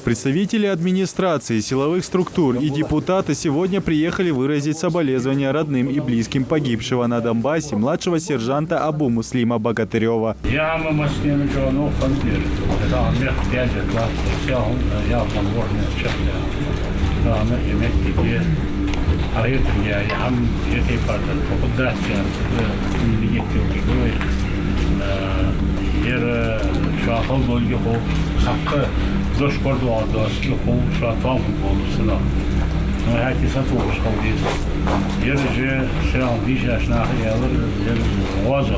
Представители администрации, силовых структур и депутаты сегодня приехали выразить соболезнования родным и близким погибшего на Донбассе младшего сержанта Абу Муслима Богатырева. Şahal bölge o hakkı doş kordu aldılar o şahtan olursa herkes atılmış kalıyor. Yerce selam diyeceğiz nahiyelere yer vazı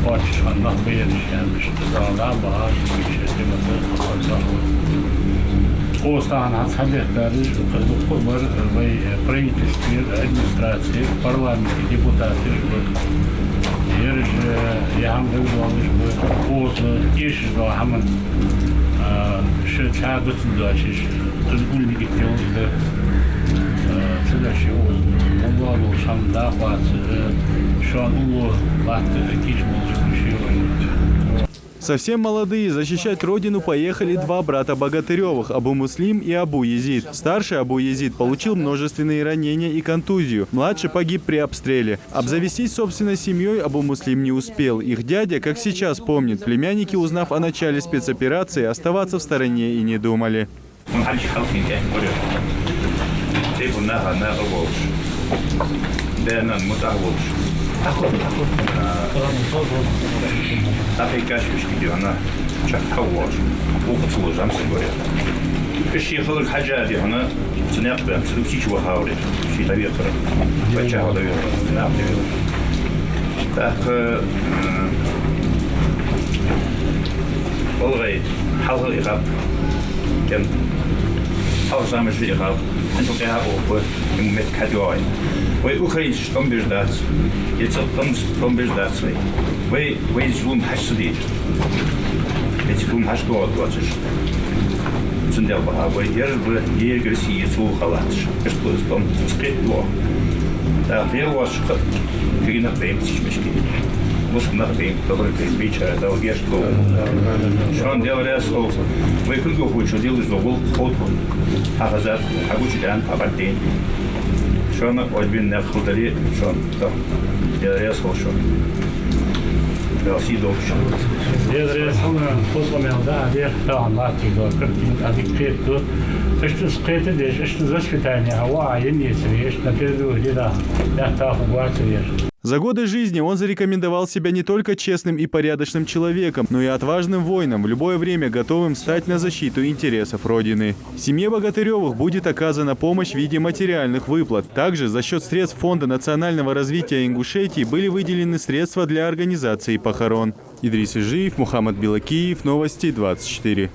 parçalanmak beğenmişkenmiş. Dağlar bahar geçirdiğimizde o stahan hadetleri kızılır ve правительство, администрация, парламент, депутаты. Я هم говорю, что если هم شو تعبت داشتش تقول لي كتير ده تلاقي والله لو شام دافعت شو هو بعد كيش موجود Совсем молодые защищать родину поехали два брата Богатыревых, Абу Муслим и Абу Езид. Старший Абу Езид получил множественные ранения и контузию. Младший погиб при обстреле. Обзавестись собственной семьей Абу Муслим не успел. Их дядя, как сейчас помнит, племянники, узнав о начале спецоперации, оставаться в стороне и не думали. Африкаш вишки она чахкаваш, ухцло жамсы говорят. Кши хлор хаджади она цнеп бам цлучич вахаури, ши таветра. Бача давет, на привет. Так олгай халгы игап. Кен халзамы жи игап. Анто кая опы, иммет кадуай. Ой ухайч томбеждац. Jetzt томбеждац. Вы зум хашди. Эти зум хашдуат вачиш. Цундел баха, вы ербы егерси цу халатш. Что там скритло. Да, первое что кигина пеймтиш мешки. Мускна пейм, добрый пейм, бича, да гешко. Шон делали что? Вы кругу хочу делать новый ход. А газат, агучидан, абардин. Шон озбин нахудали, шон там. Я слушаю. Если послами да, я латик до картин, а дикрету, что скрыто здесь, что воспитание, а я не свеж, на первую да, я так угадываешь. За годы жизни он зарекомендовал себя не только честным и порядочным человеком, но и отважным воином, в любое время готовым встать на защиту интересов Родины. Семье Богатыревых будет оказана помощь в виде материальных выплат. Также за счет средств Фонда национального развития Ингушетии были выделены средства для организации похорон. Идрис Ижиев, Мухаммад Белакиев, Новости 24.